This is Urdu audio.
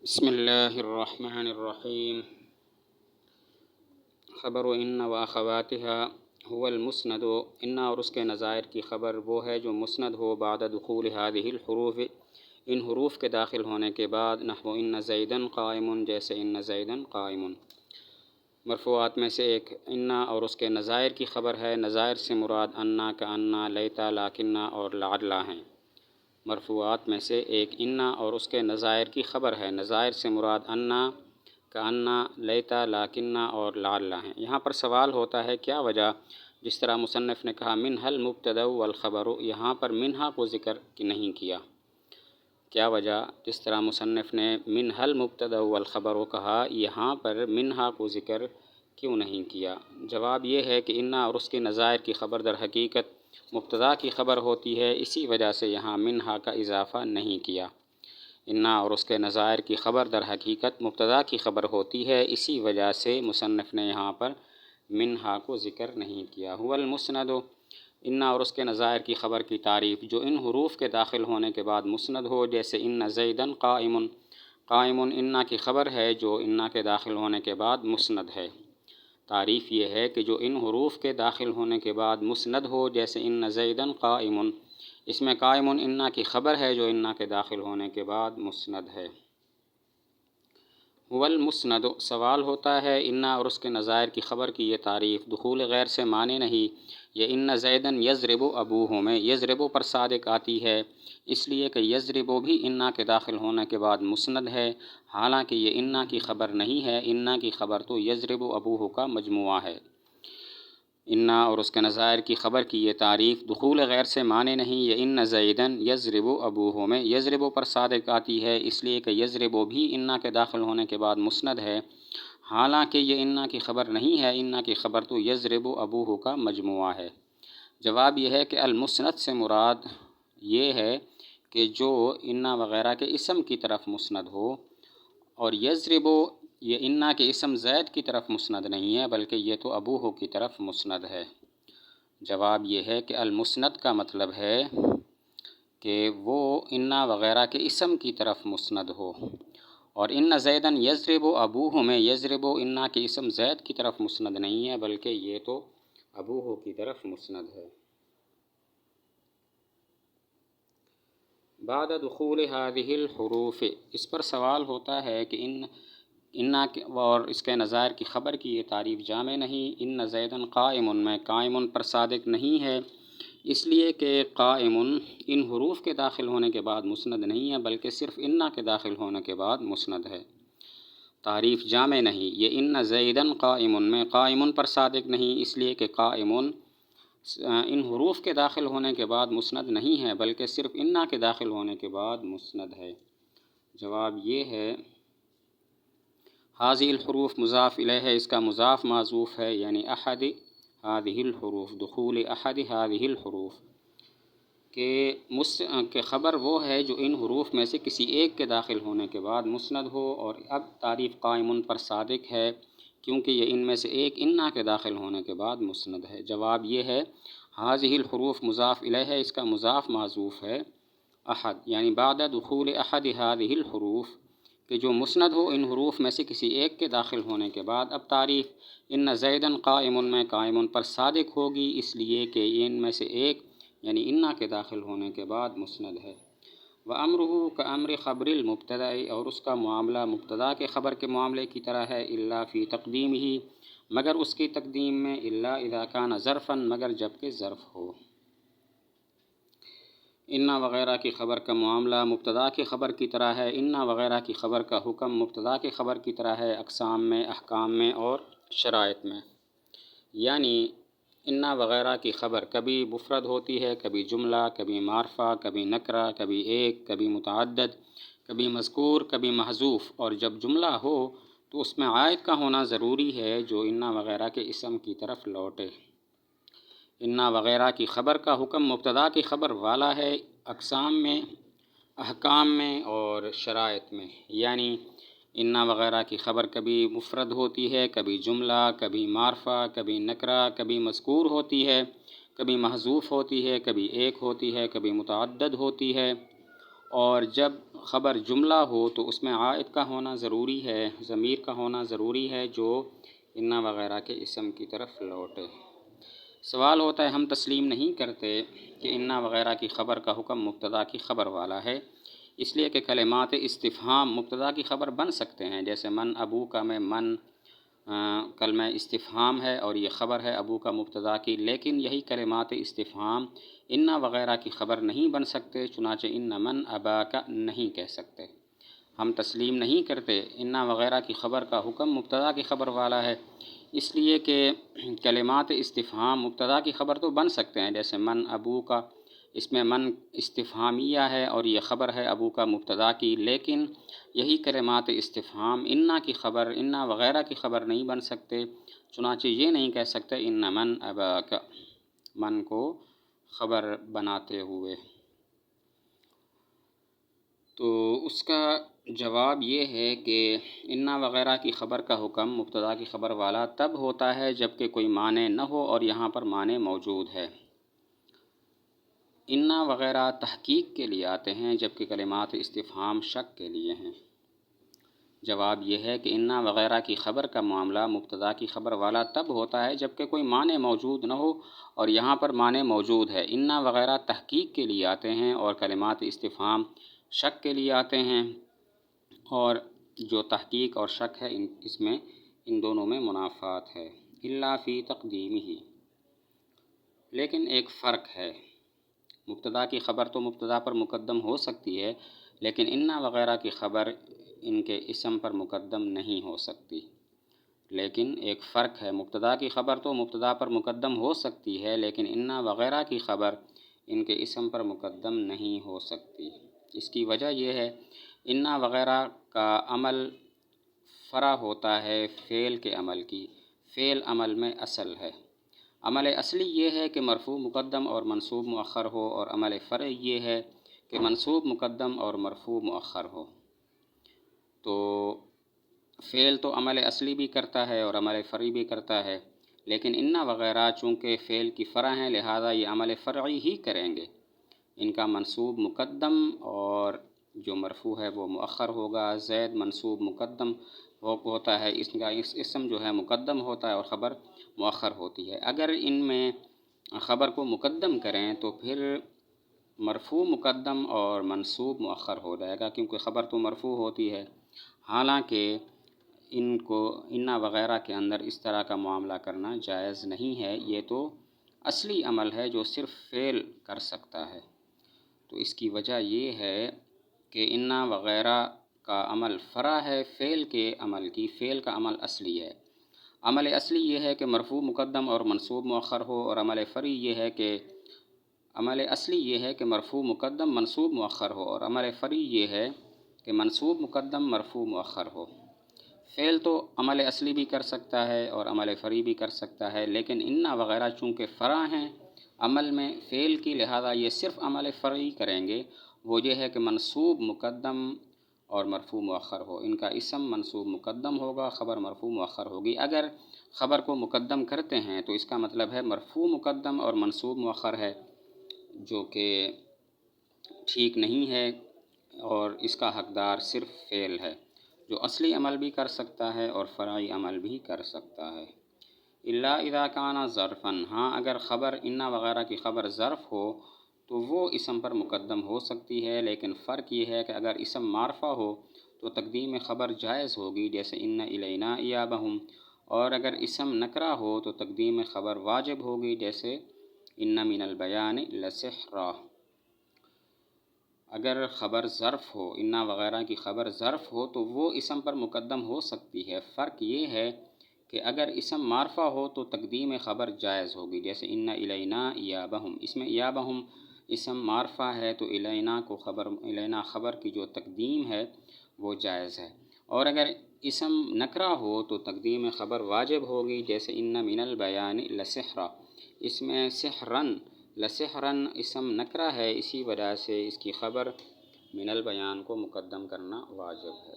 بسم اللہ الرحمن الرحیم۔ خبر ان و اخواتها هو المسند، ان اور اس کے نظائر کی خبر وہ ہے جو مسند ہو بعد دخول هذه الحروف، ان حروف کے داخل ہونے کے بعد، نحو ان زیدن قائم، جیسے ان زیدن قائم۔ مرفوعات میں سے ایک انا اور اس کے نظائر کی خبر ہے، نظائر سے مراد انا کا انا، لیتا، لاکنہ اور لعلہ ہیں۔ مرفوعات میں سے ایک انا اور اس کے نظائر کی خبر ہے، نظائر سے مراد انا کا انا، لیتا، لاکنہ اور لعلہ ہیں۔ یہاں پر سوال ہوتا ہے کیا وجہ، جس طرح مصنف نے کہا منہا المبتدا والخبر، یہاں پر منہا کو ذکر نہیں کیا؟ کیا وجہ جس طرح مصنف نے منہا المبتدا والخبر کہا، یہاں پر منہا کو ذکر کیوں نہیں کیا؟ جواب یہ ہے کہ انا اور اس کے نظائر کی خبر در حقیقت مبتدا کی خبر ہوتی ہے، اسی وجہ سے یہاں منہا کا اضافہ نہیں کیا۔ انا اور اس کے نظائر کی خبر در حقیقت مبتدا کی خبر ہوتی ہے، اسی وجہ سے مصنف نے یہاں پر منہا کو ذکر نہیں کیا۔ هو المسند، انا اور اس کے نظائر کی خبر کی تعریف، جو ان حروف کے داخل ہونے کے بعد مسند ہو، جیسے ان زیدن قائم، قائم انا کی خبر ہے جو انا کے داخل ہونے کے بعد مسند ہے۔ تعریف یہ ہے کہ جو ان حروف کے داخل ہونے کے بعد مسند ہو، جیسے ان زیدن قائم، اس میں قائم انا کی خبر ہے جو انا کے داخل ہونے کے بعد مسند ہے۔ هو المسند، سوال ہوتا ہے انا اور اس کے نظائر کی خبر کی یہ تعریف دخول غیر سے معنی نہیں، یہ ان زیدن یضرب ابوہ میں یضرب پر صادق آتی ہے، اس لیے کہ یضرب بھی انا کے داخل ہونے کے بعد مسند ہے، حالانکہ یہ انا کی خبر نہیں ہے، انا کی خبر تو یضرب ابوہ کا مجموعہ ہے۔ انا اور اس کے نظائر کی خبر کی یہ تعریف دخول غیر سے معنی نہیں، یہ ان زیدن یضرب ابوہ میں یضرب پر صادق آتی ہے، اس لیے کہ یضرب بھی انا کے داخل ہونے کے بعد مسند ہے، حالانکہ یہ انا کی خبر نہیں ہے، انا کی خبر تو یضرب ابوہ کا مجموعہ ہے۔ جواب یہ ہے کہ المسند سے مراد یہ ہے کہ جو انا وغیرہ کے اسم کی طرف مسند ہو، اور یضرب یہ انا کے اسم زید کی طرف مسند نہیں ہے، بلکہ یہ تو ابوہ کی طرف مسند ہے۔ جواب یہ ہے کہ المسند کا مطلب ہے کہ وہ انا وغیرہ کے اسم کی طرف مسند ہو، اور ان زیدن یضرب ابوہ میں یضرب انا کے اسم زید کی طرف مسند نہیں ہے، بلکہ یہ تو ابوہ کی طرف مسند ہے۔ بعد دخول هذه الحروف، اس پر سوال ہوتا ہے کہ انا اور اس کے نظائر کی خبر کی یہ تعریف جامع نہیں، ان زیدن قائم میں قائم پر صادق نہیں ہے، اس لیے کہ قائم ان حروف کے داخل ہونے کے بعد مسند نہیں ہے، بلکہ صرف انا کے داخل ہونے کے بعد مسند ہے۔ تعریف جامع نہیں، یہ ان زیدن قائم میں قائم پر صادق نہیں، اس لیے کہ قائم ان حروف کے داخل ہونے کے بعد مسند نہیں ہے، بلکہ صرف انا کے داخل ہونے کے بعد مسند ہے۔ جواب یہ ہے هذه الحروف مضاف الیہ، اس کا مضاف معذوف ہے، یعنی احد هذه الحروف، دخول احد هذه الحروف کہ خبر وہ ہے جو ان حروف میں سے کسی ایک کے داخل ہونے کے بعد مسند ہو، اور اب تعریف قائم پر صادق ہے کیونکہ یہ ان میں سے ایک انا کے داخل ہونے کے بعد مسند ہے۔ جواب یہ ہے هذه الحروف مضاف الیہ، اس کا مضاف معذوف ہے احد، یعنی بعد دخول احد هذه الحروف، کہ جو مسند ہو ان حروف میں سے کسی ایک کے داخل ہونے کے بعد۔ اب تعریف ان زیدن قائم میں قائم پر صادق ہوگی، اس لیے کہ ان میں سے ایک یعنی انا کے داخل ہونے کے بعد مسند ہے۔ وَأَمْرُهُ كَأَمْرِ خَبْرِ الْمُبْتَدَإِ، اور اس کا معاملہ مبتدا کے خبر کے معاملے کی طرح ہے، إِلَّا فِي تَقْدِيمِهِ، مگر اس کی تقدیم میں، إِلَّا إِذَا كَانَ ظَرْفًا، مگر جب کہ ظرف ہو۔ انا وغیرہ کی خبر کا معاملہ مبتدا کی خبر کی طرح ہے، انا وغیرہ کی خبر کا حکم مبتدا کی خبر کی طرح ہے، اقسام میں، احکام میں اور شرائط میں۔ یعنی انا وغیرہ کی خبر کبھی مفرد ہوتی ہے، کبھی جملہ، کبھی معرفہ، کبھی نکرہ، کبھی ایک، کبھی متعدد، کبھی مذکور، کبھی محذوف، اور جب جملہ ہو تو اس میں عائد کا ہونا ضروری ہے جو انا وغیرہ کے اسم کی طرف لوٹے۔ انا وغیرہ کی خبر کا حکم مبتدا کی خبر والا ہے، اقسام میں، احکام میں اور شرائط میں۔ یعنی انا وغیرہ کی خبر کبھی مفرد ہوتی ہے، کبھی جملہ، کبھی معرفہ، کبھی نکرہ، کبھی مذکور ہوتی ہے، کبھی محذوف ہوتی ہے، کبھی ایک ہوتی ہے، کبھی متعدد ہوتی ہے، اور جب خبر جملہ ہو تو اس میں عائد کا ہونا ضروری ہے، ضمیر کا ہونا ضروری ہے جو ان وغیرہ کے اسم کی طرف لوٹے۔ سوال ہوتا ہے ہم تسلیم نہیں کرتے کہ ان وغیرہ کی خبر کا حکم مبتدا کی خبر والا ہے، اس لیے کہ کلمات استفہام مبتدا کی خبر بن سکتے ہیں، جیسے من ابو کا میں من کلمہ استفہام ہے اور یہ خبر ہے ابو کا مبتدا کی، لیکن یہی کلمات استفہام ان وغیرہ کی خبر نہیں بن سکتے، چنانچہ ان من ابا کا نہیں کہہ سکتے۔ ہم تسلیم نہیں کرتے ان وغیرہ کی خبر کا حکم مبتدا کی خبر والا ہے، اس لیے کہ کلمات استفہام مبتدا کی خبر تو بن سکتے ہیں، جیسے من ابو کا، اس میں من استفہامیہ ہے اور یہ خبر ہے ابو کا مبتدا کی، لیکن یہی کلمات استفہام انا کی خبر، انا وغیرہ کی خبر نہیں بن سکتے، چنانچہ یہ نہیں کہہ سکتے ان من ابا کا، من کو خبر بناتے ہوئے۔ تو اس کا جواب یہ ہے کہ انا وغیرہ کی خبر کا حکم مبتدا کی خبر والا تب ہوتا ہے جب کہ کوئی معنی نہ ہو اور یہاں پر معنی موجود ہے۔ انا وغیرہ تحقیق کے لیے آتے ہیں جبکہ کلمات استفہام شک کے لیے ہیں۔ جواب یہ ہے کہ انا وغیرہ کی خبر کا معاملہ مبتدا کی خبر والا تب ہوتا ہے جب کہ کوئی معنی موجود نہ ہو اور یہاں پر معنی موجود ہے۔ انا وغیرہ تحقیق کے لیے آتے ہیں اور کلمات استفہام شک کے لیے آتے ہیں، اور جو تحقیق اور شک ہے اس میں ان دونوں میں منافات ہے۔ الا فی تقدیمہ، لیکن ایک فرق ہے، مبتدا کی خبر تو مبتدا پر مقدم ہو سکتی ہے، لیکن انا وغیرہ کی خبر ان کے اسم پر مقدم نہیں ہو سکتی۔ لیکن ایک فرق ہے، مبتدا کی خبر تو مبتدا پر مقدم ہو سکتی ہے، لیکن انا وغیرہ کی خبر ان کے اسم پر مقدم نہیں ہو سکتی۔ اس کی وجہ یہ ہے، انا وغیرہ کا عمل فرع ہوتا ہے فعل کے عمل کی، فعل عمل میں اصل ہے۔ عمل اصلی یہ ہے کہ مرفوع مقدم اور منصوب مؤخر ہو، اور عمل فرعی یہ ہے کہ منصوب مقدم اور مرفوع مؤخر ہو۔ تو فعل تو عمل اصلی بھی کرتا ہے اور عمل فرعی بھی کرتا ہے، لیکن انا وغیرہ چونکہ فعل کی فرع ہیں لہذا یہ عمل فرعی ہی کریں گے، ان کا منصوب مقدم اور جو مرفوع ہے وہ مؤخر ہوگا۔ زید منصوب مقدم ہوتا ہے، اس کا اسم جو ہے مقدم ہوتا ہے اور خبر مؤخر ہوتی ہے۔ اگر ان میں خبر کو مقدم کریں تو پھر مرفوع مقدم اور منصوب مؤخر ہو جائے گا، کیونکہ خبر تو مرفوع ہوتی ہے، حالانکہ ان کو انا وغیرہ کے اندر اس طرح کا معاملہ کرنا جائز نہیں ہے، یہ تو اصلی عمل ہے جو صرف فعل کر سکتا ہے۔ تو اس کی وجہ یہ ہے کہ انا وغیرہ کا عمل فرع ہے فعل کے عمل کی، فعل کا عمل اصلی ہے۔ عمل اصلی یہ ہے کہ مرفوع مقدم اور منصوب مؤخر ہو، اور عمل فرعی یہ ہے کہ عمل اصلی یہ ہے کہ مرفوع مقدم منصوب مؤخر ہو، اور عمل فرعی یہ ہے کہ منصوب مقدم مرفوع مؤخر ہو۔ فعل تو عمل اصلی بھی کر سکتا ہے اور عمل فرعی بھی کر سکتا ہے، لیکن انا وغیرہ چونکہ فرع ہیں عمل میں فعل کی، لہذا یہ صرف عمل فرعی کریں گے، وہ یہ ہے کہ منصوب مقدم اور مرفوع مؤخر ہو، ان کا اسم منصوب مقدم ہوگا، خبر مرفوع مؤخر ہوگی۔ اگر خبر کو مقدم کرتے ہیں تو اس کا مطلب ہے مرفوع مقدم اور منصوب مؤخر ہے، جو کہ ٹھیک نہیں ہے، اور اس کا حقدار صرف فعل ہے جو اصلی عمل بھی کر سکتا ہے اور فرعی عمل بھی کر سکتا ہے۔ الا اذا کان ظرفا، ہاں اگر خبر انا وغیرہ کی خبر ظرف ہو تو وہ اسم پر مقدم ہو سکتی ہے، لیکن فرق یہ ہے کہ اگر اسم معرفہ ہو تو تقدیم خبر جائز ہوگی، جیسے ان الینا ایابہم، اور اگر اسم نکرہ ہو تو تقدیم خبر واجب ہوگی، جیسے ان من البیان لسحرا۔ اگر خبر ظرف ہو، انا وغیرہ کی خبر ظرف ہو تو وہ اسم پر مقدم ہو سکتی ہے۔ فرق یہ ہے کہ اگر اسم معرفہ ہو تو تقدیم خبر جائز ہوگی، جیسے ان الینا ایابہم، اس میں ایابہم اسم معرفہ ہے تو الینا خبر کی جو تقدیم ہے وہ جائز ہے، اور اگر اسم نکرہ ہو تو تقدیم خبر واجب ہوگی، جیسے ان من البیان لسحرا، اس میں سحرن لسحرن اسم نکرہ ہے، اسی وجہ سے اس کی خبر من البیان کو مقدم کرنا واجب ہے۔